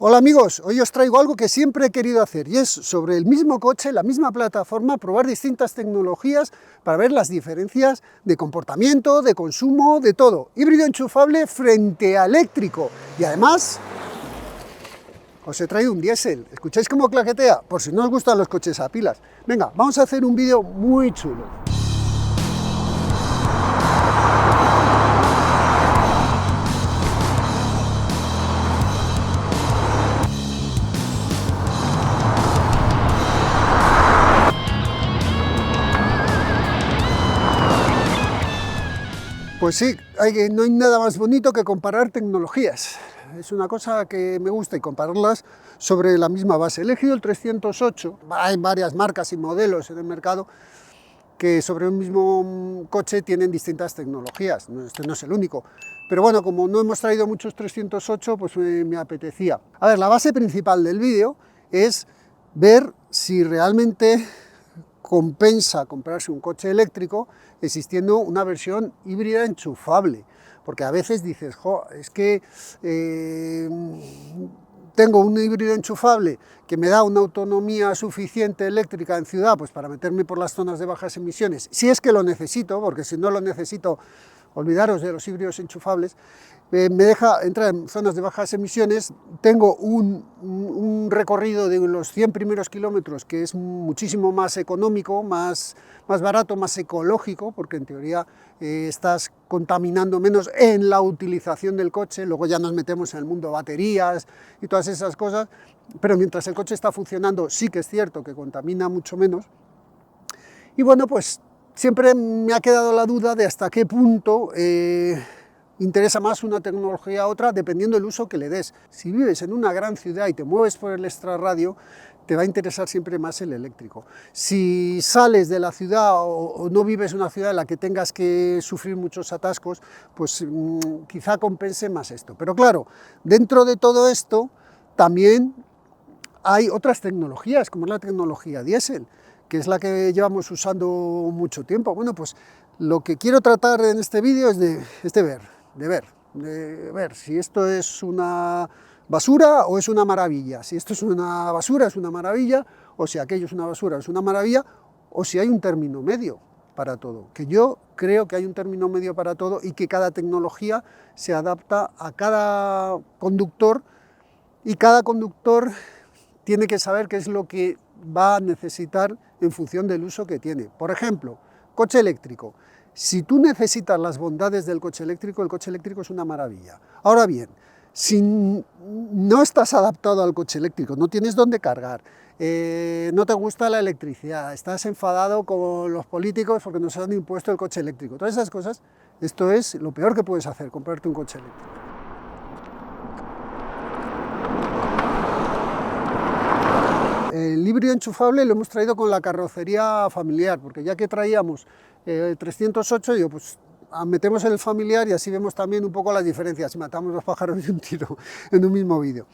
Hola amigos, hoy os traigo algo que siempre he querido hacer y es sobre el mismo coche, la misma plataforma, probar distintas tecnologías para ver las diferencias de comportamiento, de consumo, de todo. Híbrido enchufable frente a eléctrico y además os he traído un diésel. ¿Escucháis cómo claquetea? Por si no os gustan los coches a pilas. Venga, vamos a hacer un vídeo muy chulo. Pues sí, no hay nada más bonito que comparar tecnologías. Es una cosa que me gusta y compararlas sobre la misma base. He elegido el 308, hay varias marcas y modelos en el mercado que sobre un mismo coche tienen distintas tecnologías, este no es el único. Pero bueno, como no hemos traído muchos 308, pues me apetecía. A ver, la base principal del vídeo es ver si realmente compensa comprarse un coche eléctrico existiendo una versión híbrida enchufable, porque a veces dices, jo, es que tengo un híbrido enchufable que me da una autonomía suficiente eléctrica en ciudad, pues para meterme por las zonas de bajas emisiones, si es que lo necesito, porque si no lo necesito, olvidaros de los híbridos enchufables, me deja entrar en zonas de bajas emisiones, tengo un recorrido de los 100 primeros kilómetros que es muchísimo más económico, más barato, más ecológico, porque en teoría estás contaminando menos en la utilización del coche, luego ya nos metemos en el mundo baterías y todas esas cosas, pero mientras el coche está funcionando sí que es cierto que contamina mucho menos. Y bueno, pues siempre me ha quedado la duda de hasta qué punto interesa más una tecnología a otra dependiendo del uso que le des. Si vives en una gran ciudad y te mueves por el extrarradio, te va a interesar siempre más el eléctrico. Si sales de la ciudad o no vives en una ciudad en la que tengas que sufrir muchos atascos, pues quizá compense más esto. Pero claro, dentro de todo esto también hay otras tecnologías, como es la tecnología diésel, que es la que llevamos usando mucho tiempo. Bueno, pues lo que quiero tratar en este vídeo es de ver si esto es una basura o es una maravilla, si esto es una basura es una maravilla, o si aquello es una basura es una maravilla, o si hay un término medio para todo, que yo creo que hay un término medio para todo y que cada tecnología se adapta a cada conductor y cada conductor tiene que saber qué es lo que va a necesitar en función del uso que tiene. Por ejemplo, coche eléctrico. Si tú necesitas las bondades del coche eléctrico, el coche eléctrico es una maravilla. Ahora bien, si no estás adaptado al coche eléctrico, no tienes dónde cargar, no te gusta la electricidad, estás enfadado con los políticos porque nos han impuesto el coche eléctrico, todas esas cosas, esto es lo peor que puedes hacer, comprarte un coche eléctrico. El híbrido enchufable lo hemos traído con la carrocería familiar, porque ya que traíamos el 308, digo, pues metemos el familiar y así vemos también un poco las diferencias, matamos los pájaros de un tiro en un mismo vídeo.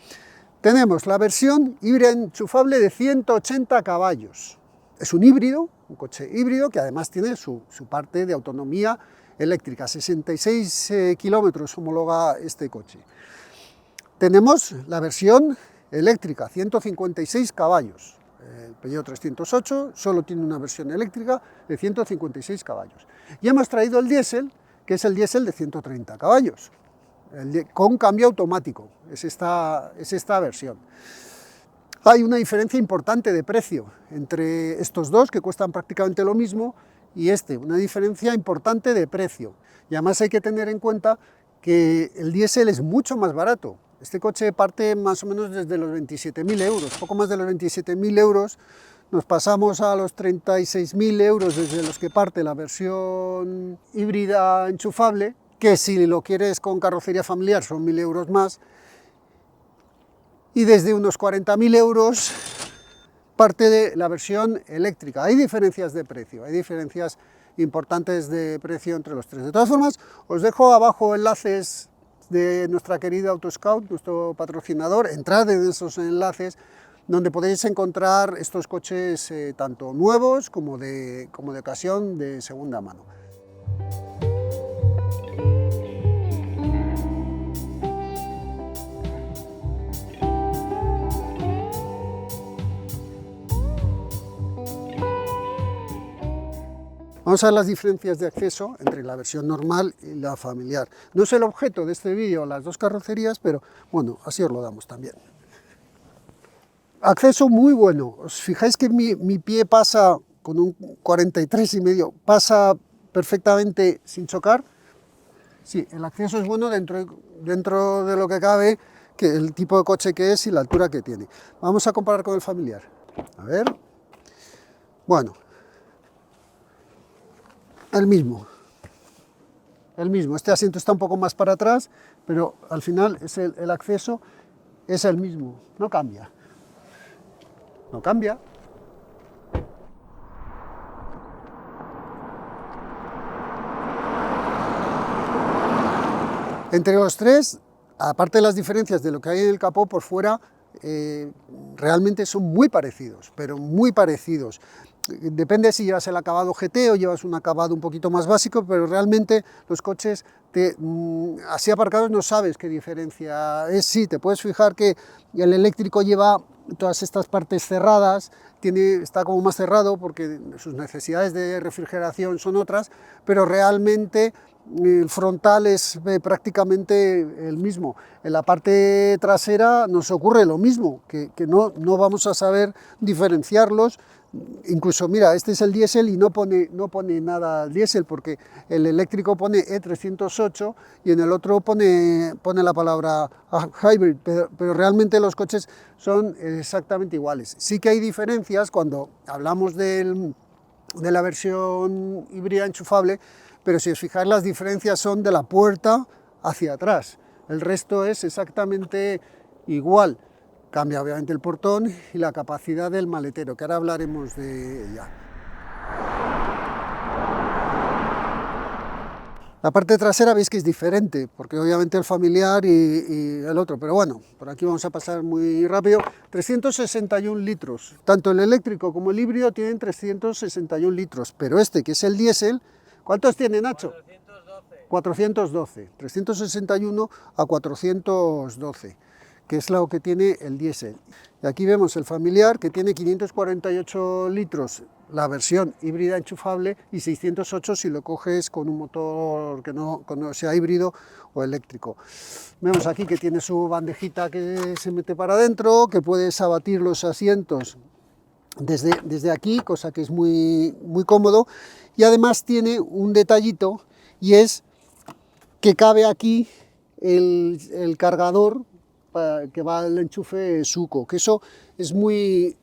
Tenemos la versión híbrida enchufable de 180 caballos. Es un híbrido, un coche híbrido que además tiene su parte de autonomía eléctrica, 66 kilómetros homologa este coche. Tenemos la versión eléctrica, 156 caballos. El Peugeot 308 solo tiene una versión eléctrica de 156 caballos. Y hemos traído el diésel, que es el diésel de 130 caballos, con cambio automático, es esta versión. Hay una diferencia importante de precio entre estos dos, que cuestan prácticamente lo mismo, y una diferencia importante de precio. Y además hay que tener en cuenta que el diésel es mucho más barato. Este coche parte más o menos desde los 27.000 euros, poco más de los 27.000 euros, nos pasamos a los 36.000 euros desde los que parte la versión híbrida enchufable, que si lo quieres con carrocería familiar son 1.000 euros más, y desde unos 40.000 euros parte de la versión eléctrica. Hay diferencias de precio, hay diferencias importantes de precio entre los tres. De todas formas, os dejo abajo enlaces de nuestra querida Autoscout, nuestro patrocinador, entrad en esos enlaces donde podéis encontrar estos coches tanto nuevos como de ocasión, de segunda mano. Vamos a ver las diferencias de acceso entre la versión normal y la familiar. No es el objeto de este vídeo las dos carrocerías, pero bueno, así os lo damos también. Acceso muy bueno. Os fijáis que mi pie pasa con un 43,5, pasa perfectamente sin chocar. Sí, el acceso es bueno dentro de lo que cabe, que el tipo de coche que es y la altura que tiene. Vamos a comparar con el familiar. A ver. Bueno. El mismo. Este asiento está un poco más para atrás, pero al final el acceso es el mismo, no cambia. No cambia. Entre los tres, aparte de las diferencias de lo que hay en el capó por fuera, realmente son muy parecidos, pero muy parecidos. Depende si llevas el acabado GT o llevas un acabado un poquito más básico, pero realmente los coches así aparcados no sabes qué diferencia es. Sí, te puedes fijar que el eléctrico lleva todas estas partes cerradas, está como más cerrado porque sus necesidades de refrigeración son otras, pero realmente el frontal es prácticamente el mismo. En la parte trasera nos ocurre lo mismo, que no vamos a saber diferenciarlos. Incluso, mira, este es el diésel y no pone nada diésel, porque el eléctrico pone E308 y en el otro pone la palabra hybrid, pero realmente los coches son exactamente iguales. Sí que hay diferencias cuando hablamos de la versión híbrida enchufable, pero si os fijáis las diferencias son de la puerta hacia atrás. El resto es exactamente igual. Cambia obviamente el portón y la capacidad del maletero, que ahora hablaremos de ella. La parte trasera veis que es diferente, porque obviamente el familiar y el otro, pero bueno, por aquí vamos a pasar muy rápido. 361 litros, tanto el eléctrico como el híbrido tienen 361 litros, pero este, que es el diésel, ¿cuántos tiene, Nacho? 412, 361 a 412, que es lo que tiene el diésel. Y aquí vemos el familiar, que tiene 548 litros, la versión híbrida enchufable, y 608 si lo coges con un motor que no sea híbrido o eléctrico. Vemos aquí que tiene su bandejita que se mete para adentro, que puedes abatir los asientos desde aquí, cosa que es muy cómodo, y además tiene un detallito, y es que cabe aquí el cargador que va al enchufe Suco, que eso es muy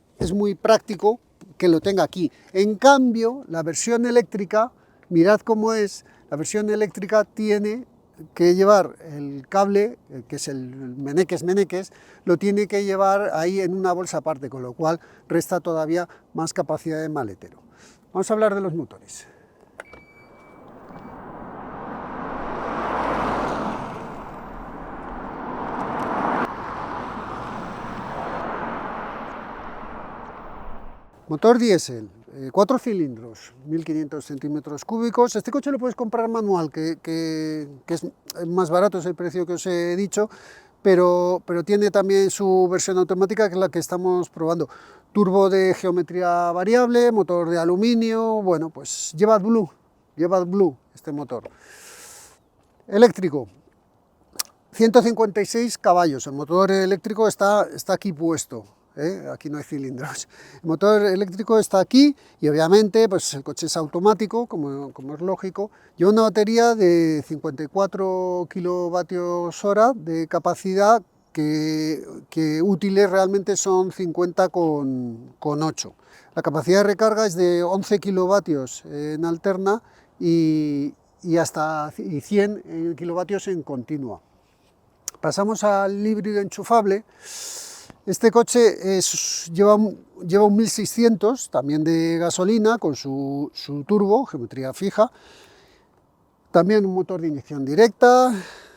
práctico que lo tenga aquí. En cambio, la versión eléctrica, mirad cómo es, la versión eléctrica tiene que llevar el cable, que es el meneques, lo tiene que llevar ahí en una bolsa aparte, con lo cual resta todavía más capacidad de maletero. Vamos a hablar de los motores. Motor diésel, 4 cilindros, 1500 centímetros cúbicos. Este coche lo puedes comprar manual, que es más barato, es el precio que os he dicho, pero tiene también su versión automática, que es la que estamos probando. Turbo de geometría variable, motor de aluminio, bueno, pues lleva AdBlue este motor. Eléctrico, 156 caballos, el motor eléctrico está aquí puesto. Aquí no hay cilindros. El motor eléctrico está aquí y obviamente pues el coche es automático, como es lógico. Lleva una batería de 54 kilovatios hora de capacidad, que útiles realmente son 50,8. La capacidad de recarga es de 11 kilovatios en alterna y hasta 100 kilovatios en continua. Pasamos al híbrido enchufable. Este coche lleva un 1600, también de gasolina, con su turbo, geometría fija. También un motor de inyección directa,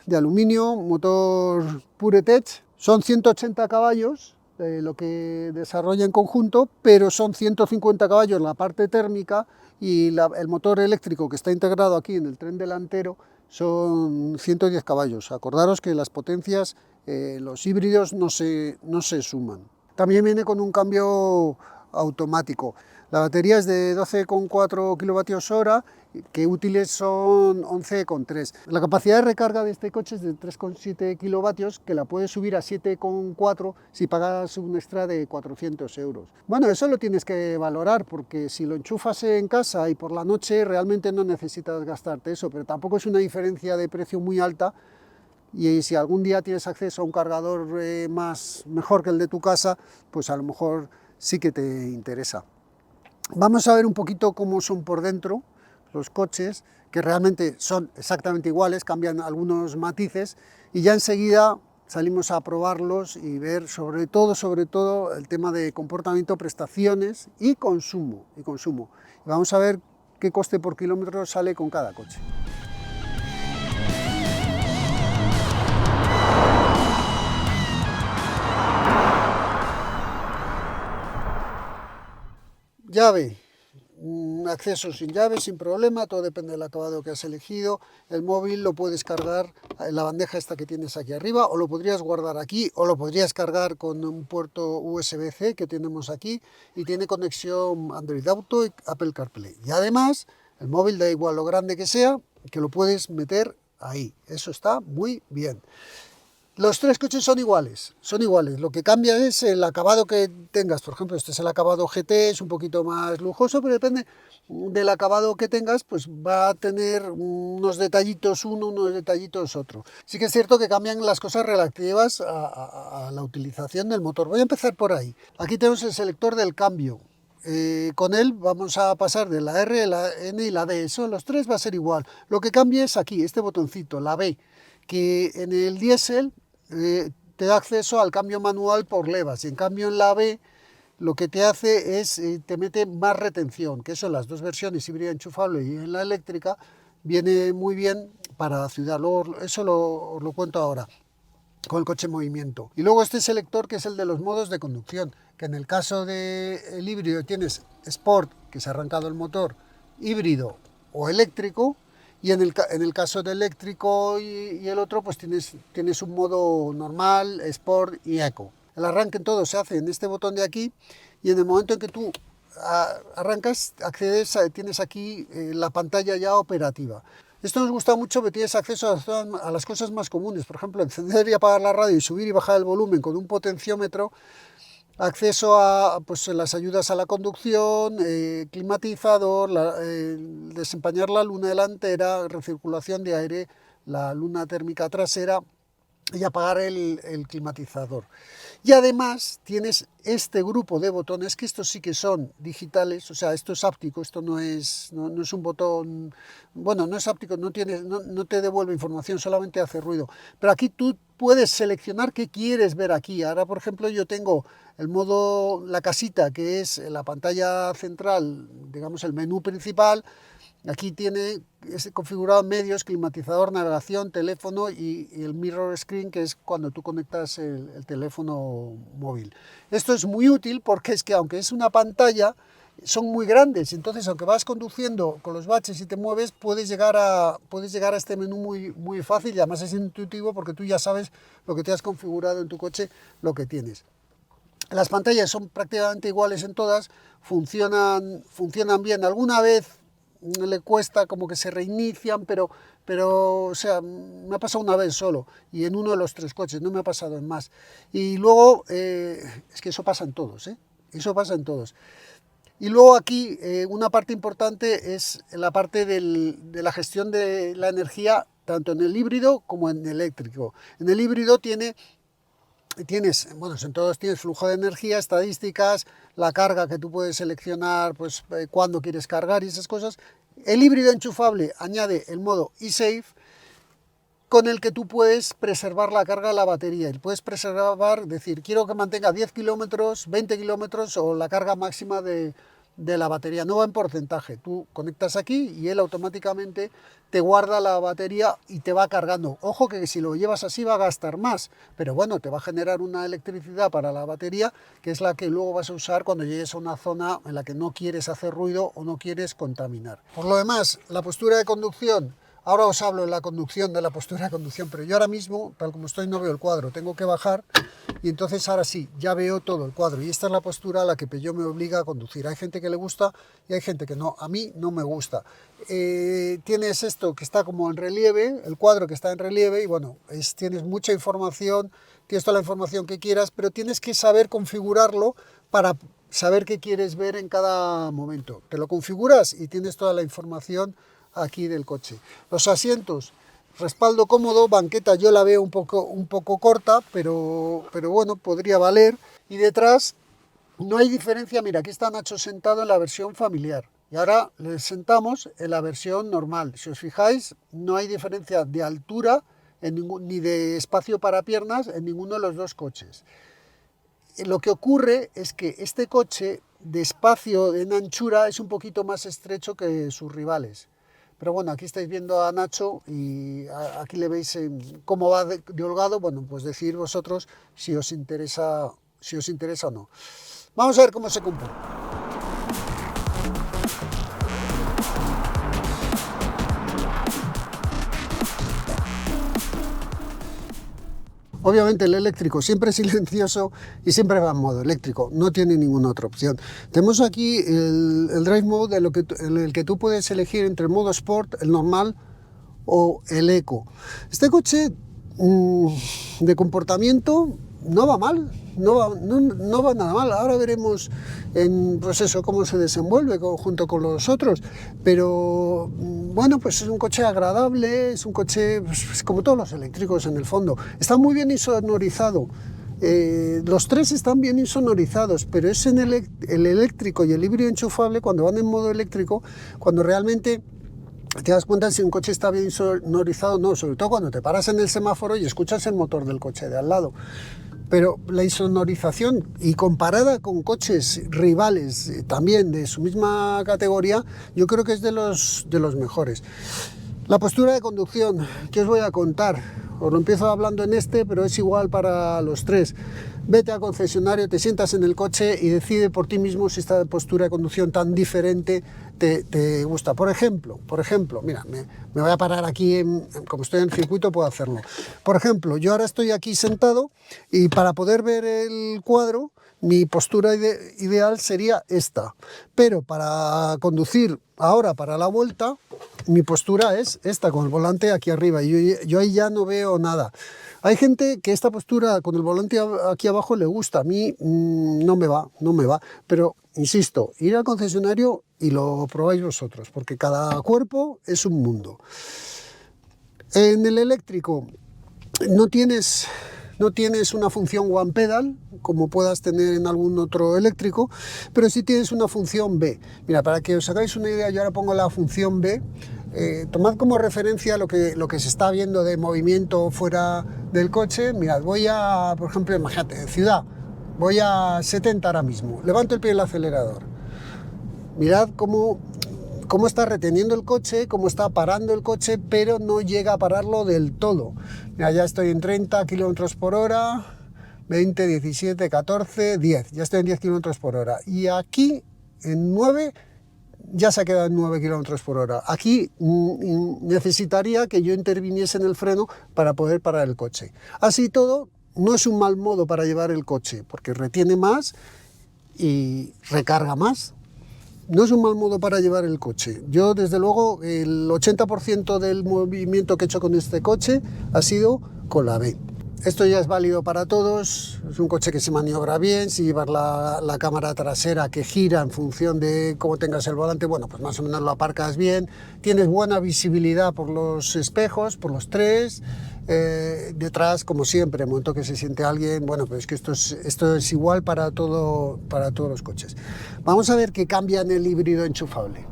de aluminio, motor PureTech. Son 180 caballos lo que desarrolla en conjunto, pero son 150 caballos la parte térmica, y el motor eléctrico que está integrado aquí en el tren delantero son 110 caballos. Acordaros que las potencias, los híbridos no se suman. También viene con un cambio automático. La batería es de 12,4 kilovatios hora, que útiles son 11,3. La capacidad de recarga de este coche es de 3,7 kilovatios, que la puedes subir a 7,4 si pagas un extra de 400 euros. Bueno, eso lo tienes que valorar, porque si lo enchufas en casa y por la noche realmente no necesitas gastarte eso, pero tampoco es una diferencia de precio muy alta. Y si algún día tienes acceso a un cargador mejor que el de tu casa, pues a lo mejor sí que te interesa. Vamos a ver un poquito cómo son por dentro los coches, que realmente son exactamente iguales, cambian algunos matices, y ya enseguida salimos a probarlos y ver sobre todo el tema de comportamiento, prestaciones y consumo. Y vamos a ver qué coste por kilómetro sale con cada coche. Llave, acceso sin llave, sin problema, todo depende del acabado que has elegido. El móvil lo puedes cargar en la bandeja esta que tienes aquí arriba, o lo podrías guardar aquí, o lo podrías cargar con un puerto USB-C que tenemos aquí, y tiene conexión Android Auto y Apple CarPlay. Y además, el móvil, da igual lo grande que sea, que lo puedes meter ahí. Eso está muy bien. Los tres coches son iguales, lo que cambia es el acabado que tengas. Por ejemplo, este es el acabado GT, es un poquito más lujoso, pero depende del acabado que tengas, pues va a tener unos detallitos uno, unos detallitos otro. Sí que es cierto que cambian las cosas relativas a la utilización del motor. Voy a empezar por ahí. Aquí tenemos el selector del cambio. Con él vamos a pasar de la R, la N y la D. Eso en los tres va a ser igual. Lo que cambia es aquí, este botoncito, la B, que en el diésel te da acceso al cambio manual por levas, y en cambio en la B lo que te hace es, te mete más retención, que eso en las dos versiones, híbrida enchufable y en la eléctrica, viene muy bien para la ciudad. Luego, eso os lo cuento ahora, con el coche en movimiento. Y luego este selector, que es el de los modos de conducción, que en el caso del híbrido tienes Sport, que se ha arrancado el motor, híbrido o eléctrico, y en el caso de eléctrico y el otro, pues tienes un modo normal, Sport y Eco. El arranque en todo se hace en este botón de aquí, y en el momento en que tú arrancas, tienes aquí la pantalla ya operativa. Esto nos gusta mucho porque tienes acceso a las cosas más comunes, por ejemplo, encender y apagar la radio y subir y bajar el volumen con un potenciómetro, acceso a pues, las ayudas a la conducción, climatizador, desempañar la luna delantera, recirculación de aire, la luna térmica trasera, y apagar el climatizador. Y además tienes este grupo de botones, que estos sí que son digitales, o sea, esto es áptico, esto no es un botón, bueno, no es áptico, no te devuelve información, solamente hace ruido. Pero aquí tú puedes seleccionar qué quieres ver aquí. Ahora, por ejemplo, yo tengo el modo, la casita, que es la pantalla central, digamos el menú principal. Aquí es configurado medios, climatizador, navegación, teléfono y el mirror screen, que es cuando tú conectas el teléfono móvil. Esto es muy útil porque es que, aunque es una pantalla, son muy grandes. Entonces, aunque vas conduciendo con los baches y te mueves, puedes llegar a este menú muy, muy fácil, y además es intuitivo porque tú ya sabes lo que te has configurado en tu coche, lo que tienes. Las pantallas son prácticamente iguales en todas, funcionan bien. Alguna vez le cuesta, como que se reinician, pero o sea, me ha pasado una vez solo, y en uno de los tres coches, no me ha pasado en más. Y luego, es que eso pasa en todos, eso pasa en todos. Y luego aquí, una parte importante es la parte de la gestión de la energía, tanto en el híbrido como en el eléctrico. En el híbrido tienes en todos tienes flujo de energía, estadísticas, la carga que tú puedes seleccionar, pues cuándo quieres cargar y esas cosas. El híbrido enchufable añade el modo eSafe, con el que tú puedes preservar la carga de la batería. Y puedes preservar, decir, quiero que mantenga 10 kilómetros, 20 kilómetros o la carga máxima de la batería. No va en porcentaje. Tú conectas aquí y él automáticamente te guarda la batería y te va cargando. Ojo que si lo llevas así va a gastar más, pero bueno, te va a generar una electricidad para la batería, que es la que luego vas a usar cuando llegues a una zona en la que no quieres hacer ruido o no quieres contaminar. Por lo demás, la postura de conducción, Ahora os hablo de la conducción, de la postura de conducción, pero yo ahora mismo, tal como estoy, no veo el cuadro, tengo que bajar y entonces ahora sí, ya veo todo el cuadro y esta es la postura a la que Peugeot me obliga a conducir. Hay gente que le gusta y hay gente que no, a mí no me gusta. Tienes esto que está como en relieve, el cuadro que está en relieve y bueno, tienes mucha información, tienes toda la información que quieras, pero tienes que saber configurarlo para saber qué quieres ver en cada momento. Te lo configuras y tienes toda la información aquí del coche. Los asientos, respaldo cómodo, banqueta yo la veo un poco corta, pero bueno, podría valer. Y detrás no hay diferencia, mira, aquí está Nacho sentado en la versión familiar. Y ahora le sentamos en la versión normal. Si os fijáis, no hay diferencia de altura ni de espacio para piernas en ninguno de los dos coches. Lo que ocurre es que este coche de espacio, en anchura, es un poquito más estrecho que sus rivales. Pero bueno, aquí estáis viendo a Nacho y aquí le veis cómo va de holgado. Bueno, pues decir vosotros si os interesa o no. Vamos a ver cómo se comporta. Obviamente el eléctrico siempre es silencioso y siempre va en modo eléctrico, no tiene ninguna otra opción. Tenemos aquí el Drive Mode en el que tú puedes elegir entre el modo Sport, el normal o el Eco. Este coche de comportamiento no va mal, no va nada mal. Ahora veremos en proceso cómo se desenvuelve junto con los otros, pero bueno, pues es un coche agradable, es un coche pues, como todos los eléctricos en el fondo. Está muy bien insonorizado. Los tres están bien insonorizados, pero es en el eléctrico y el híbrido enchufable cuando van en modo eléctrico, cuando realmente te das cuenta si un coche está bien sonorizado o no, sobre todo cuando te paras en el semáforo y escuchas el motor del coche de al lado. Pero la insonorización, y comparada con coches rivales también de su misma categoría, yo creo que es de los mejores. La postura de conducción, ¿qué os voy a contar? Os lo empiezo hablando en pero es igual para los tres. Vete al concesionario, te sientas en el coche y decide por ti mismo si esta postura de conducción tan diferente te gusta. Por ejemplo, mira, me voy a parar aquí, como estoy en el circuito puedo hacerlo. Por ejemplo, yo ahora estoy aquí sentado y para poder ver el cuadro, mi postura ideal sería esta. Pero para conducir ahora para la vuelta, mi postura es esta, con el volante aquí arriba. Y yo ahí ya no veo nada. Hay gente que esta postura con el volante aquí abajo le gusta, a mí no me va, pero insisto, ir al concesionario y lo probáis vosotros, porque cada cuerpo es un mundo. En el eléctrico no tienes una función one pedal, como puedas tener en algún otro eléctrico, pero sí tienes una función B. Mira, para que os hagáis una idea, yo ahora pongo la función B. Tomad como referencia lo que se está viendo de movimiento fuera del coche. Mirad, voy a, por ejemplo, imagínate, en ciudad, voy a 70 ahora mismo, levanto el pie del acelerador. Mirad cómo está reteniendo el coche, cómo está parando el coche, pero no llega a pararlo del todo. Mira, ya estoy en 30 km por hora, 20, 17, 14, 10, ya estoy en 10 km por hora. Y aquí en 9 ya se ha quedado en 9 km por hora. Aquí necesitaría que yo interviniese en el freno para poder parar el coche. Así todo, no es un mal modo para llevar el coche, porque retiene más y recarga más. No es un mal modo para llevar el coche. Yo, desde luego, el 80% del movimiento que he hecho con este coche ha sido con la B. Esto ya es válido para todos, es un coche que se maniobra bien, si llevas la cámara trasera que gira en función de cómo tengas el volante, bueno, pues más o menos lo aparcas bien, tienes buena visibilidad por los espejos, por los tres, detrás, como siempre, en el momento que se siente alguien, bueno, pues es que esto es igual para todos los coches. Vamos a ver qué cambia en el híbrido enchufable.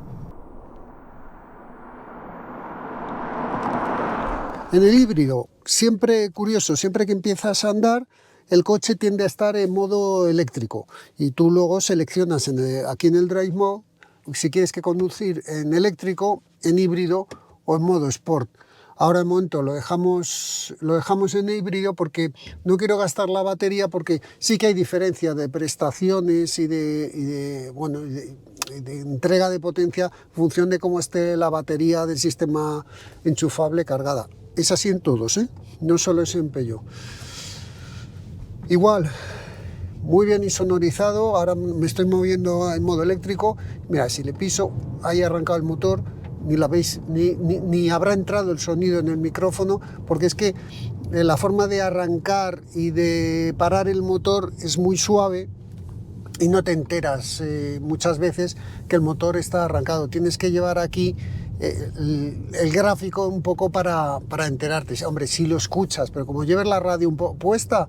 En el híbrido, siempre curioso, siempre que empiezas a andar, el coche tiende a estar en modo eléctrico y tú luego seleccionas aquí en el Drive Mode si quieres que conducir en eléctrico, en híbrido o en modo Sport. Ahora de momento lo dejamos en híbrido porque no quiero gastar la batería, porque sí que hay diferencia de prestaciones y de de entrega de potencia en función de cómo esté la batería del sistema enchufable cargada. Es así en todos, ¿eh? No solo es en Peugeot. Igual, muy bien insonorizado. Ahora me estoy moviendo en modo eléctrico. Mira, si le piso, ahí ha arrancado el motor, ni la veis, ni habrá entrado el sonido en el micrófono, porque es que la forma de arrancar y de parar el motor es muy suave y no te enteras muchas veces que el motor está arrancado. Tienes que llevar aquí el gráfico un poco para enterarte. Hombre, sí lo escuchas, pero como lleves la radio un poco puesta,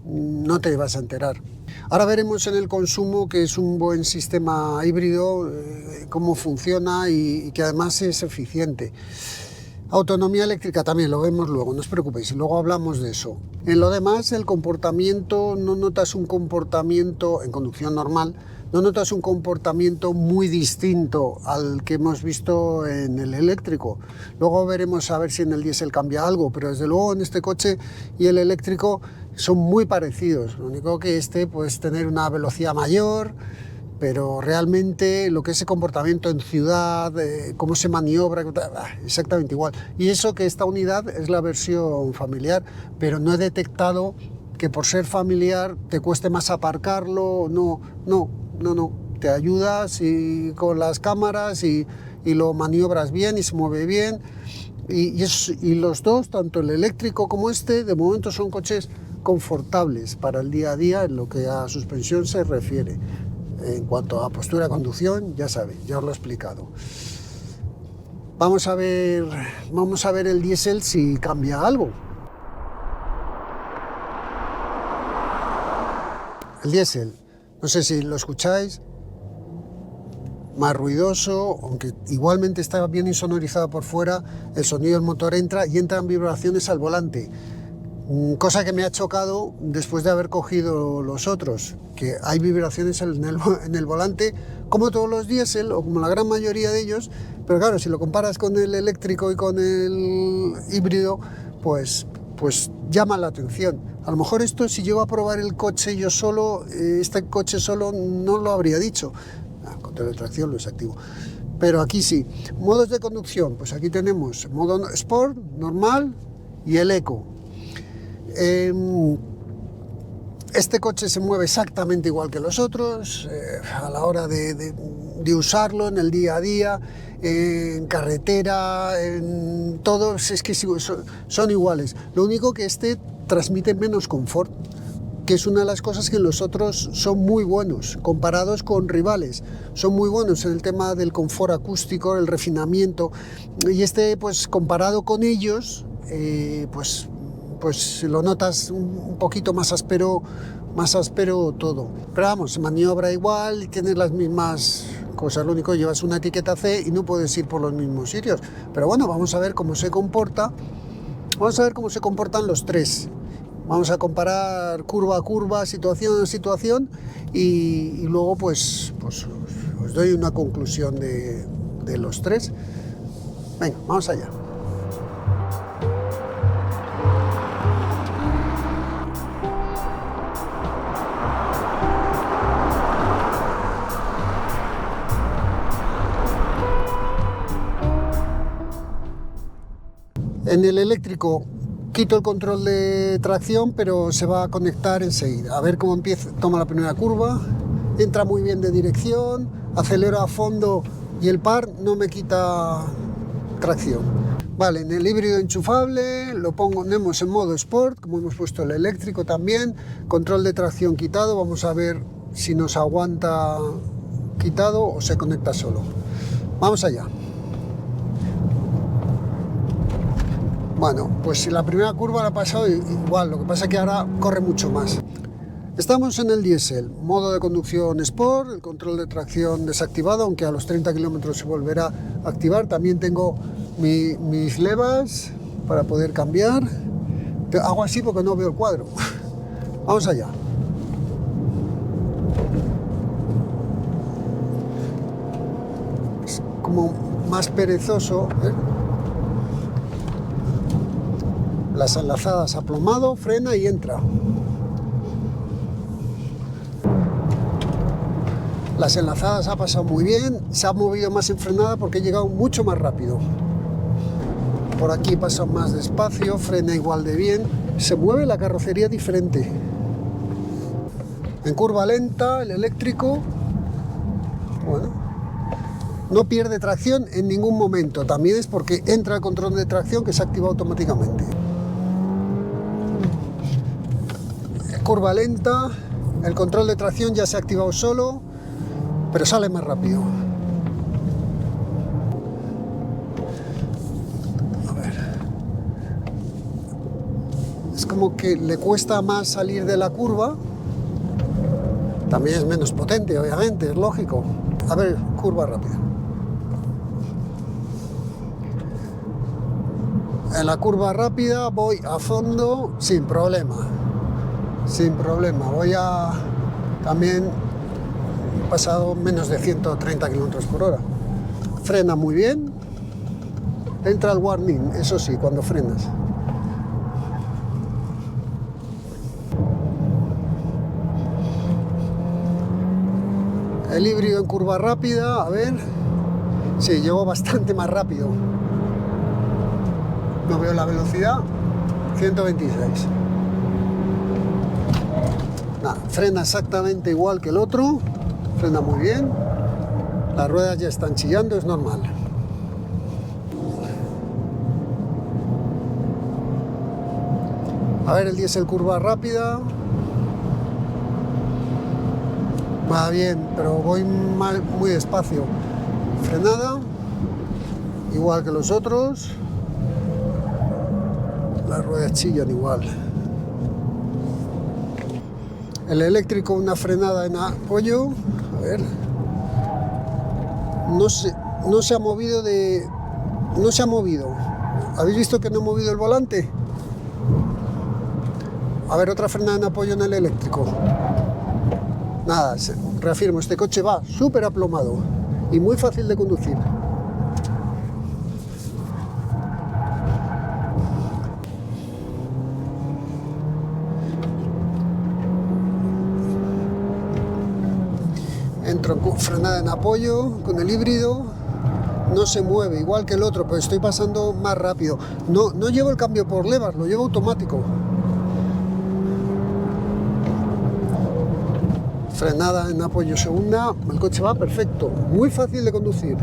no te vas a enterar. Ahora veremos en el consumo, que es un buen sistema híbrido, cómo funciona y que además es eficiente. Autonomía eléctrica también lo vemos luego, no os preocupéis, luego hablamos de eso. En lo demás, el comportamiento, no notas un comportamiento en conducción normal, no notas un comportamiento muy distinto al que hemos visto en el eléctrico. Luego veremos a ver si en el diésel cambia algo, pero desde luego en este coche y el eléctrico son muy parecidos. Lo único que puedes tener una velocidad mayor, pero realmente lo que es el comportamiento en ciudad, cómo se maniobra, exactamente igual. Y eso que esta unidad es la versión familiar, pero no he detectado que por ser familiar te cueste más aparcarlo. No. Te ayudas con las cámaras y lo maniobras bien y se mueve bien. Y los dos, tanto el eléctrico como de momento son coches confortables para el día a día en lo que a suspensión se refiere. En cuanto a postura de conducción, ya sabéis, ya os lo he explicado. Vamos a ver el diésel si cambia algo. El diésel, no sé si lo escucháis, más ruidoso, aunque igualmente está bien insonorizado por fuera, el sonido del motor entra y entran vibraciones al volante. Cosa que me ha chocado después de haber cogido los otros, que hay vibraciones en el volante, como todos los diésel, o como la gran mayoría de ellos, pero claro, si lo comparas con el eléctrico y con el híbrido, pues llama la atención. A lo mejor esto, si llego a probar el coche yo solo, este coche solo no lo habría dicho. Control de tracción lo desactivo. Pero aquí sí. Modos de conducción, pues aquí tenemos modo Sport, normal y el Eco. Este coche se mueve exactamente igual que los otros a la hora de usarlo en el día a día, en carretera, en todo, es que son iguales. Lo único que transmite menos confort, que es una de las cosas que los otros son muy buenos, comparados con rivales. Son muy buenos en el tema del confort acústico, el refinamiento, y pues comparado con ellos, pues lo notas un poquito más áspero todo. Pero vamos, se maniobra igual y tienes las mismas cosas. Lo único, llevas una etiqueta C y no puedes ir por los mismos sitios. Pero bueno, vamos a ver cómo se comporta. Vamos a ver cómo se comportan los tres. Vamos a comparar curva a curva, situación a situación y luego pues os doy una conclusión de los tres. Venga, vamos allá. En el eléctrico quito el control de tracción, pero se va a conectar enseguida. A ver cómo empieza, toma la primera curva, entra muy bien de dirección, acelero a fondo y el par no me quita tracción. Vale, en el híbrido enchufable lo ponemos en modo Sport, como hemos puesto el eléctrico también, control de tracción quitado, vamos a ver si nos aguanta quitado o se conecta solo. Vamos allá. Bueno, pues la primera curva la ha pasado igual, lo que pasa es que ahora corre mucho más. Estamos en el diésel, modo de conducción Sport, el control de tracción desactivado, aunque a los 30 kilómetros se volverá a activar. También tengo mis levas para poder cambiar. Hago así porque no veo el cuadro. Vamos allá. Es como más perezoso, ¿eh? Las enlazadas aplomado, frena y entra. Las enlazadas ha pasado muy bien, se ha movido más en frenada porque he llegado mucho más rápido. Por aquí pasa más despacio, frena igual de bien, se mueve la carrocería diferente. En curva lenta, el eléctrico, bueno, no pierde tracción en ningún momento. También es porque entra el control de tracción que se activa automáticamente. En curva lenta, el control de tracción ya se ha activado solo, pero sale más rápido. A ver. Es como que le cuesta más salir de la curva. También es menos potente, obviamente, es lógico. A ver, curva rápida. En la curva rápida voy a fondo sin problema. Sin problema. Voy a... También he pasado menos de 130 km por hora. Frena muy bien. Entra el warning, eso sí, cuando frenas. El híbrido en curva rápida, a ver. Sí, llegó bastante más rápido. No veo la velocidad. 126. Nada, frena exactamente igual que el otro. Frena muy bien. Las ruedas ya están chillando, es normal. A ver el diésel curva rápida. Va bien, pero voy muy despacio. Frenada, igual que los otros. Las ruedas chillan igual. El eléctrico, una frenada en apoyo. A ver. No se ha movido de... No se ha movido. ¿Habéis visto que no he movido el volante? A ver, otra frenada en apoyo en el eléctrico. Nada, reafirmo, este coche va súper aplomado y muy fácil de conducir. Entro en frenada en apoyo con el híbrido, no se mueve, igual que el otro, pero estoy pasando más rápido. No llevo el cambio por levas, lo llevo automático. Frenada en apoyo segunda, el coche va perfecto, muy fácil de conducir.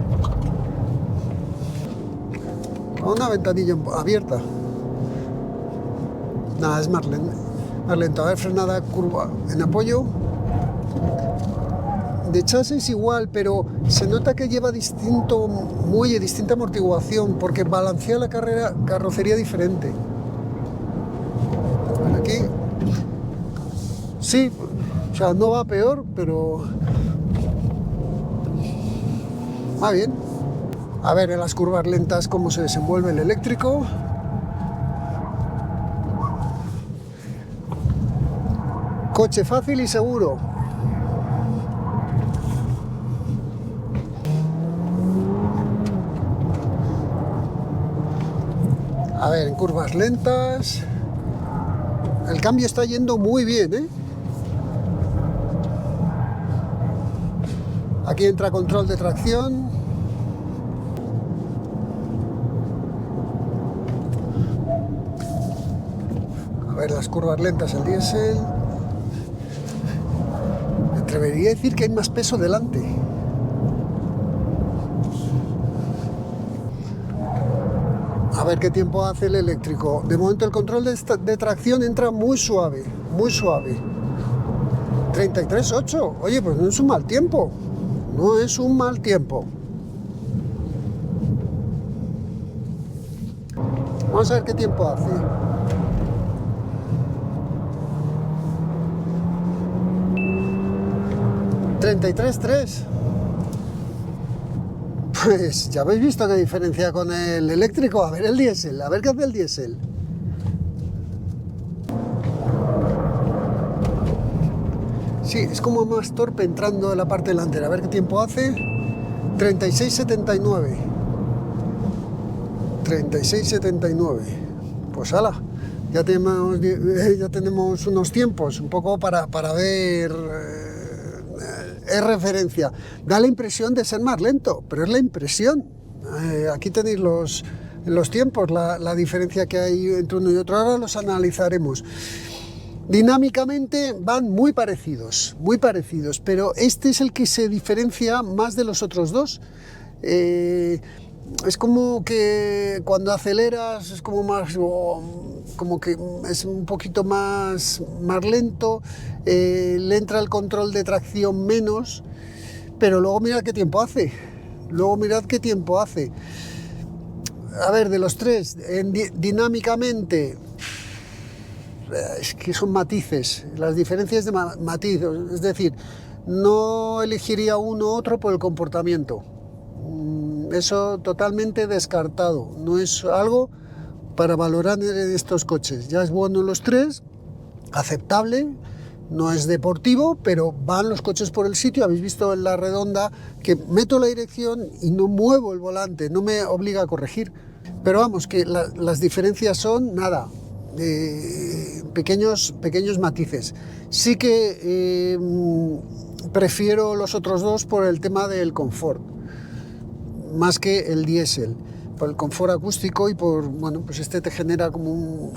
Con una ventanilla abierta. Nada, es más lento. A ver, frenada curva en apoyo. De chasis igual, pero se nota que lleva distinto muelle, distinta amortiguación, porque balancea la carrocería diferente. Aquí. Sí. O sea, no va peor, pero va bien. A ver en las curvas lentas cómo se desenvuelve el eléctrico. Coche fácil y seguro. A ver, en curvas lentas. El cambio está yendo muy bien, ¿eh? Aquí entra control de tracción. A ver las curvas lentas, el diésel. Me atrevería a decir que hay más peso delante. A ver qué tiempo hace el eléctrico. De momento el control de tracción entra muy suave, muy suave. 33,8. Oye, pues no es un mal tiempo. No es un mal tiempo. Vamos a ver qué tiempo hace. $33,3. Pues ya habéis visto qué diferencia con el eléctrico. A ver el diésel, a ver qué hace el diésel. Sí, es como más torpe entrando en la parte delantera. A ver qué tiempo hace. 36,79. 36,79. Pues ala, ya tenemos unos tiempos, un poco para ver es referencia. Da la impresión de ser más lento, pero es la impresión. Aquí tenéis los tiempos, la diferencia que hay entre uno y otro. Ahora los analizaremos. Dinámicamente van muy parecidos, pero este es el que se diferencia más de los otros dos. Es como que cuando aceleras es como más, como que es un poquito más lento, le entra el control de tracción menos, pero luego mirad qué tiempo hace. A ver, de los tres, dinámicamente, es que son matices, las diferencias de matices, es decir, no elegiría uno u otro por el comportamiento. Eso totalmente descartado, no es algo para valorar en estos coches. Ya es bueno los tres, aceptable, no es deportivo, pero van los coches por el sitio. Habéis visto en la redonda que meto la dirección y no muevo el volante, no me obliga a corregir. Pero vamos, que las diferencias son nada, pequeños matices. Sí que prefiero los otros dos por el tema del confort, más que el diésel, por el confort acústico y por, bueno, pues este te genera como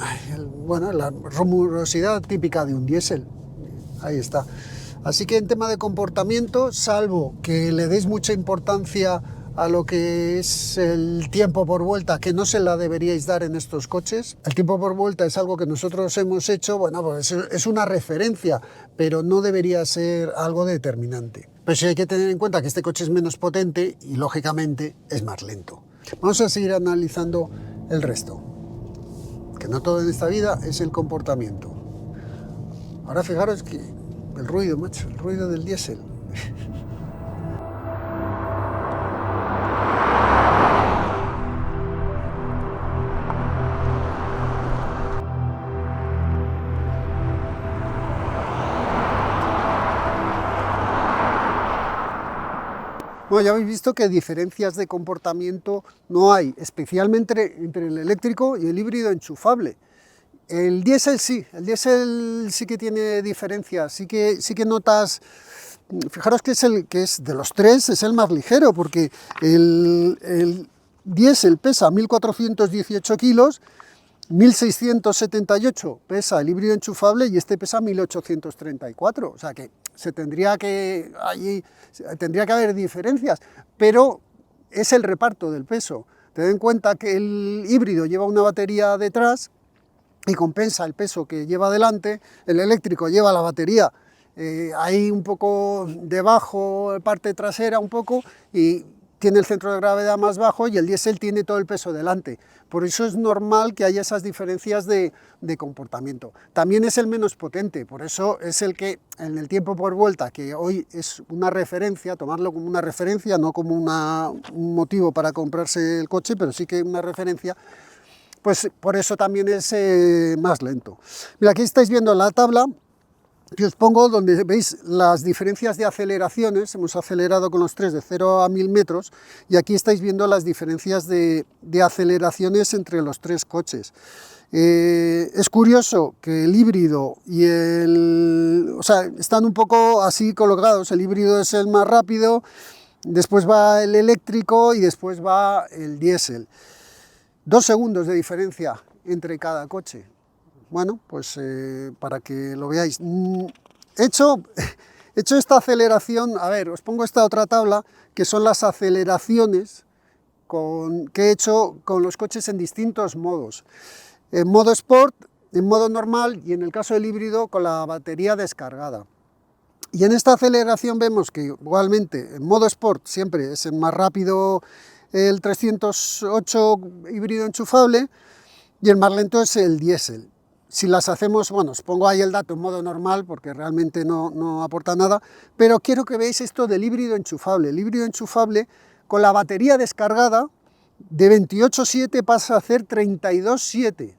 la rumorosidad típica de un diésel. Ahí está. Así que en tema de comportamiento, salvo que le deis mucha importancia a lo que es el tiempo por vuelta, que no se la deberíais dar en estos coches. El tiempo por vuelta es algo que nosotros hemos hecho, bueno, pues es una referencia, pero no debería ser algo determinante. Pero sí hay que tener en cuenta que este coche es menos potente y, lógicamente, es más lento. Vamos a seguir analizando el resto, que no todo en esta vida es el comportamiento. Ahora fijaros que el ruido, macho, el ruido del diésel. Bueno, ya habéis visto que diferencias de comportamiento no hay, especialmente entre el eléctrico y el híbrido enchufable. El diésel sí que tiene diferencias, sí que notas. Fijaros que es de los tres, es el más ligero, porque el diésel pesa 1.418 kilos, 1.678 pesa el híbrido enchufable y este pesa 1.834, o sea que tendría que haber diferencias, pero es el reparto del peso. Ten en cuenta que el híbrido lleva una batería detrás y compensa el peso que lleva adelante, el eléctrico lleva la batería ahí un poco debajo, parte trasera un poco, y tiene el centro de gravedad más bajo, y el diésel tiene todo el peso delante. Por eso es normal que haya esas diferencias de comportamiento. También es el menos potente, por eso es el que en el tiempo por vuelta, que hoy es una referencia, tomarlo como una referencia, no como un motivo para comprarse el coche, pero sí que una referencia, pues por eso también es más lento. Mira, aquí estáis viendo la tabla que os pongo, donde veis las diferencias de aceleraciones. Hemos acelerado con los tres de 0 a 1000 metros, y aquí estáis viendo las diferencias de aceleraciones entre los tres coches. Es curioso que el híbrido y están un poco así colocados. El híbrido es el más rápido, después va el eléctrico y después va el diésel. 2 segundos de diferencia entre cada coche. Bueno, pues para que lo veáis. He hecho esta aceleración, a ver, os pongo esta otra tabla, que son las aceleraciones que he hecho con los coches en distintos modos. En modo Sport, en modo normal y en el caso del híbrido con la batería descargada. Y en esta aceleración vemos que igualmente en modo Sport siempre es el más rápido el 308 híbrido enchufable y el más lento es el diésel. Si las hacemos, bueno, os pongo ahí el dato en modo normal porque realmente no aporta nada, pero quiero que veáis esto del híbrido enchufable. El híbrido enchufable con la batería descargada de 28,7 pasa a hacer 32,7.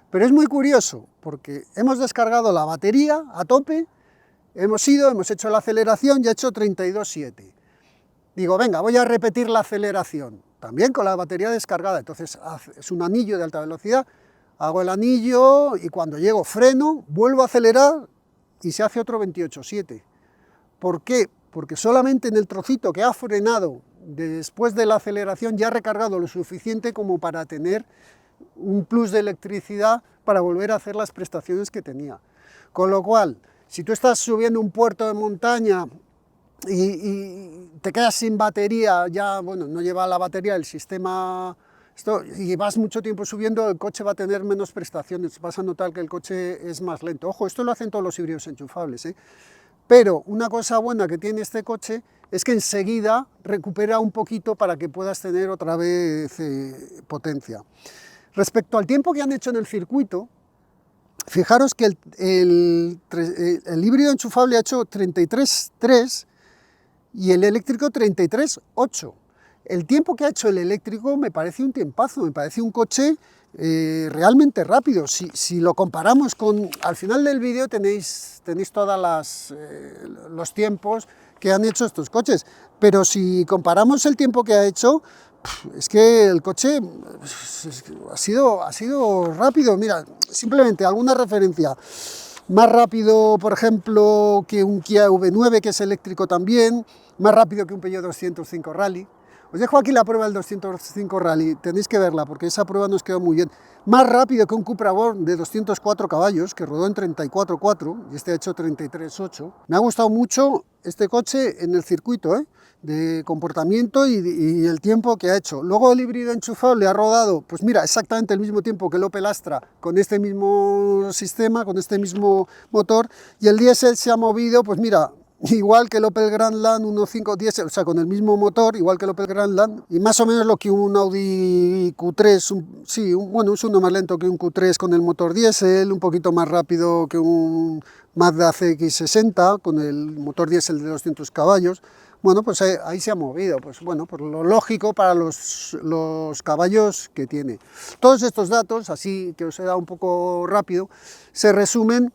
Pero es muy curioso porque hemos descargado la batería a tope, hemos hecho la aceleración y ha hecho 32,7. Digo, venga, voy a repetir la aceleración, también con la batería descargada. Entonces es un anillo de alta velocidad, hago el anillo y cuando llego freno, vuelvo a acelerar y se hace otro 28,7. ¿Por qué? Porque solamente en el trocito que ha frenado después de la aceleración ya ha recargado lo suficiente como para tener un plus de electricidad para volver a hacer las prestaciones que tenía. Con lo cual, si tú estás subiendo un puerto de montaña y te quedas sin batería, ya, bueno, no lleva la batería el sistema, y vas mucho tiempo subiendo, el coche va a tener menos prestaciones, vas a notar que el coche es más lento. Ojo, esto lo hacen todos los híbridos enchufables, ¿eh? Pero una cosa buena que tiene este coche es que enseguida recupera un poquito para que puedas tener otra vez potencia. Respecto al tiempo que han hecho en el circuito, fijaros que el híbrido enchufable ha hecho 33,3 y el eléctrico 33,8. El tiempo que ha hecho el eléctrico me parece un tiempazo, me parece un coche realmente rápido. Si lo comparamos con... Al final del vídeo tenéis todos los tiempos que han hecho estos coches, pero si comparamos el tiempo que ha hecho, es que el coche ha sido rápido. Mira, simplemente alguna referencia. Más rápido, por ejemplo, que un Kia V9, que es eléctrico también, más rápido que un Peugeot 205 Rally. Os dejo aquí la prueba del 205 Rally, tenéis que verla porque esa prueba nos quedó muy bien. Más rápido que un Cupra Born de 204 caballos, que rodó en 34,4 y este ha hecho 33,8. Me ha gustado mucho este coche en el circuito, de comportamiento y el tiempo que ha hecho. Luego el híbrido enchufable ha rodado, pues mira, exactamente el mismo tiempo que el Opel Astra, con este mismo sistema, con este mismo motor, y el diésel se ha movido, pues mira, igual que el Opel Grandland 1.5 diésel, o sea, con el mismo motor, igual que el Opel Grandland, y más o menos lo que un Audi Q3, bueno, es uno más lento que un Q3 con el motor diésel, un poquito más rápido que un Mazda CX-60 con el motor diésel de 200 caballos. Bueno, pues ahí se ha movido, pues bueno, por lo lógico para los caballos que tiene. Todos estos datos, así que os he dado un poco rápido, se resumen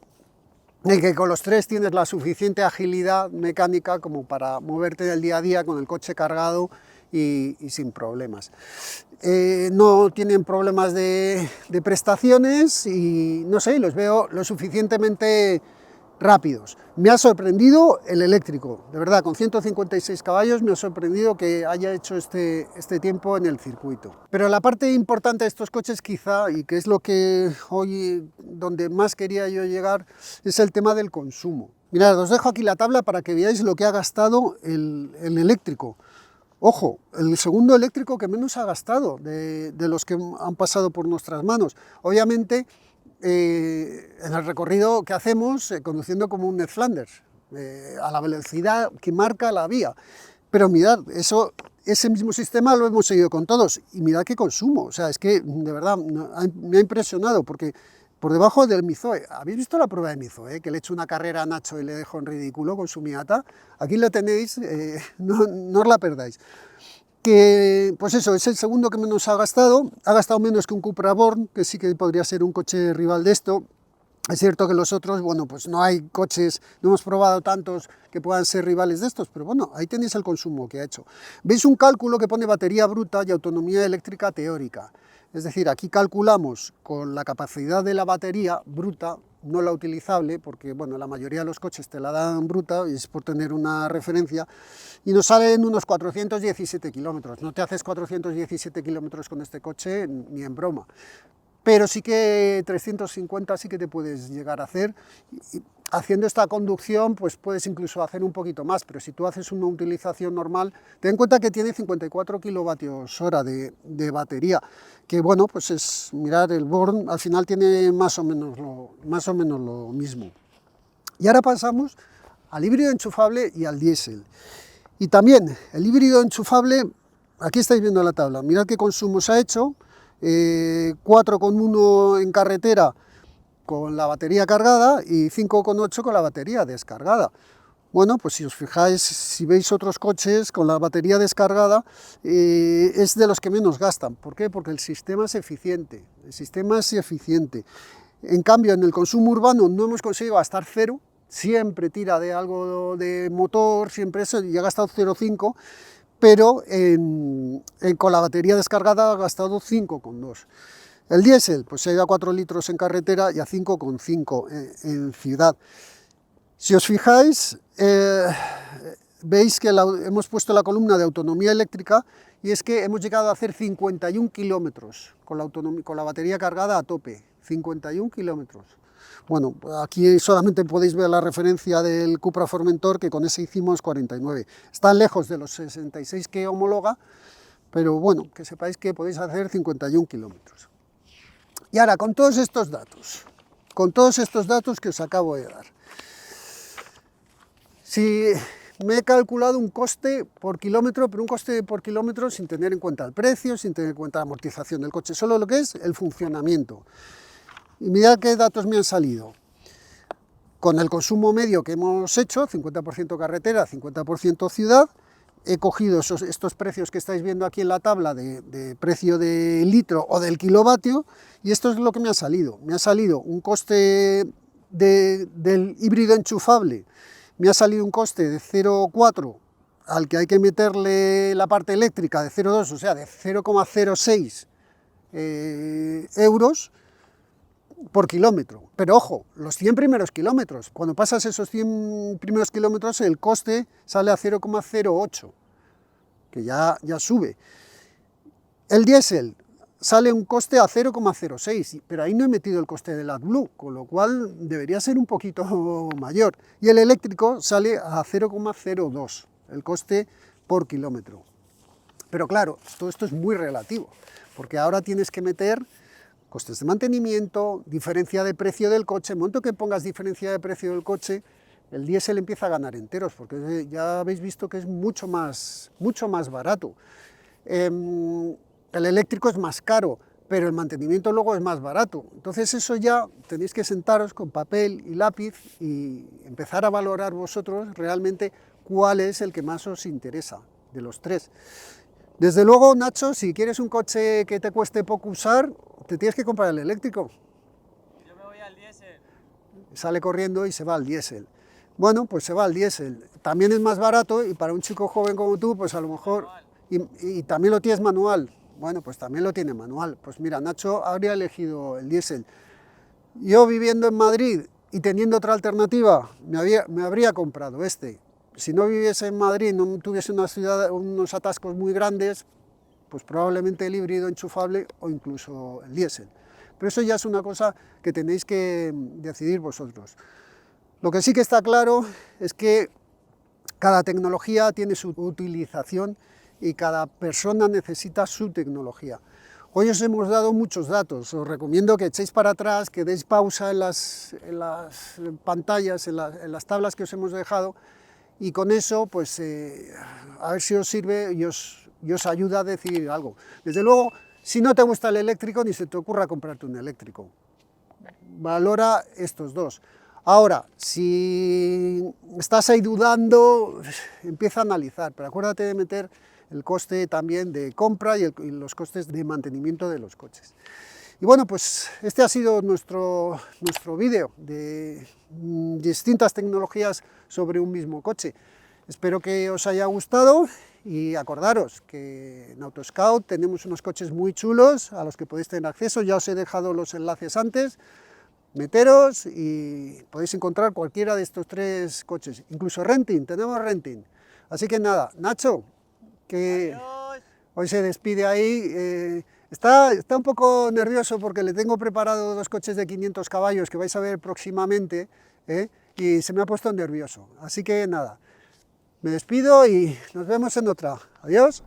en que con los tres tienes la suficiente agilidad mecánica como para moverte del día a día con el coche cargado y sin problemas. No tienen problemas de prestaciones y no sé, los veo lo suficientemente rápidos. Me ha sorprendido el eléctrico, de verdad, con 156 caballos me ha sorprendido que haya hecho este tiempo en el circuito. Pero la parte importante de estos coches quizá, y que es lo que hoy donde más quería yo llegar, es el tema del consumo. Mirad, os dejo aquí la tabla para que veáis lo que ha gastado el eléctrico. Ojo, el segundo eléctrico que menos ha gastado de los que han pasado por nuestras manos. Obviamente, en el recorrido que hacemos conduciendo como un Ned Flanders, a la velocidad que marca la vía. Pero mirad, ese mismo sistema lo hemos seguido con todos y mirad qué consumo. O sea, es que de verdad me ha impresionado porque por debajo del Mizoe, ¿habéis visto la prueba de Mizoe? Que le he hecho una carrera a Nacho y le dejo en ridículo con su Miata. Aquí la tenéis, no os la perdáis. Que, pues eso, es el segundo que menos ha gastado menos que un Cupra Born, que sí que podría ser un coche rival de esto. Es cierto que los otros, bueno, pues no hay coches, no hemos probado tantos que puedan ser rivales de estos, pero bueno, ahí tenéis el consumo que ha hecho. Veis un cálculo que pone batería bruta y autonomía eléctrica teórica. Es decir, aquí calculamos con la capacidad de la batería bruta, no la utilizable, porque bueno, la mayoría de los coches te la dan bruta, y es por tener una referencia, y nos salen unos 417 kilómetros. No te haces 417 kilómetros con este coche ni en broma, pero sí que 350 sí que te puedes llegar a hacer. Y haciendo esta conducción, pues puedes incluso hacer un poquito más, pero si tú haces una utilización normal, ten en cuenta que tiene 54 kilovatios hora de batería, que bueno, pues es, mirar, el Born al final tiene más o menos lo mismo. Y ahora pasamos al híbrido enchufable y al diésel. Y también el híbrido enchufable, aquí estáis viendo la tabla, mirad qué consumos ha hecho, 4,1 en carretera con la batería cargada y 5,8 con la batería descargada. Bueno, pues si os fijáis, si veis otros coches con la batería descargada, es de los que menos gastan. ¿Por qué? Porque el sistema es eficiente. En cambio, en el consumo urbano no hemos conseguido gastar cero, siempre tira de algo de motor, siempre eso, y ha gastado 0,5, pero con la batería descargada ha gastado 5,2. El diésel, pues se ha ido a 4 litros en carretera y a 5,5 en ciudad. Si os fijáis, veis que hemos puesto la columna de autonomía eléctrica y es que hemos llegado a hacer 51 kilómetros con la batería cargada a tope, 51 kilómetros. Bueno, aquí solamente podéis ver la referencia del Cupra Formentor, que con ese hicimos 49. Están lejos de los 66 que homologa, pero bueno, que sepáis que podéis hacer 51 kilómetros. Y ahora, con todos estos datos que os acabo de dar, si me he calculado un coste por kilómetro, pero un coste por kilómetro sin tener en cuenta el precio, sin tener en cuenta la amortización del coche, solo lo que es el funcionamiento. Y mirad qué datos me han salido. Con el consumo medio que hemos hecho, 50% carretera, 50% ciudad, he cogido estos precios que estáis viendo aquí en la tabla de precio de litro o del kilovatio, y esto es lo que me ha salido. Me ha salido un coste del híbrido enchufable, me ha salido un coste de 0,4 al que hay que meterle la parte eléctrica de 0,2, o sea, de 0,06 euros por kilómetro. Pero ojo, los 100 primeros kilómetros, cuando pasas esos 100 primeros kilómetros, el coste sale a 0,08, que ya sube. El diésel sale un coste a 0,06, pero ahí no he metido el coste del AdBlue, con lo cual debería ser un poquito mayor. Y el eléctrico sale a 0,02, el coste por kilómetro. Pero claro, todo esto es muy relativo, porque ahora tienes que meter costes de mantenimiento, diferencia de precio del coche. En el momento que pongas diferencia de precio del coche, el diésel empieza a ganar enteros, porque ya habéis visto que es mucho más barato. El eléctrico es más caro, pero el mantenimiento luego es más barato. Entonces eso ya tenéis que sentaros con papel y lápiz y empezar a valorar vosotros realmente cuál es el que más os interesa de los tres. Desde luego, Nacho, si quieres un coche que te cueste poco usar, te tienes que comprar el eléctrico. Yo me voy al diésel. Sale corriendo y se va al diésel. Bueno, pues se va al diésel. También es más barato y para un chico joven como tú, pues a lo mejor... Y también lo tienes manual. Bueno, pues también lo tiene manual. Pues mira, Nacho habría elegido el diésel. Yo viviendo en Madrid y teniendo otra alternativa, me habría comprado este. Si no viviese en Madrid, no tuviese una ciudad, unos atascos muy grandes, pues probablemente el híbrido enchufable o incluso el diésel. Pero eso ya es una cosa que tenéis que decidir vosotros. Lo que sí que está claro es que cada tecnología tiene su utilización y cada persona necesita su tecnología. Hoy os hemos dado muchos datos, os recomiendo que echéis para atrás, que deis pausa en las pantallas, en las tablas que os hemos dejado, y con eso, pues, a ver si os sirve y os ayuda a decidir algo. Desde luego, si no te gusta el eléctrico, ni se te ocurra comprarte un eléctrico. Valora estos dos. Ahora, si estás ahí dudando, empieza a analizar, pero acuérdate de meter el coste también de compra y los costes de mantenimiento de los coches. Y bueno, pues este ha sido nuestro vídeo de distintas tecnologías sobre un mismo coche. Espero que os haya gustado y acordaros que en AutoScout tenemos unos coches muy chulos a los que podéis tener acceso. Ya os he dejado los enlaces antes. Meteros y podéis encontrar cualquiera de estos tres coches. Incluso renting, tenemos renting. Así que nada, Nacho, que Adiós. hoy se despide ahí. Está un poco nervioso porque le tengo preparado dos coches de 500 caballos que vais a ver próximamente, y se me ha puesto nervioso. Así que nada, me despido y nos vemos en otra. Adiós.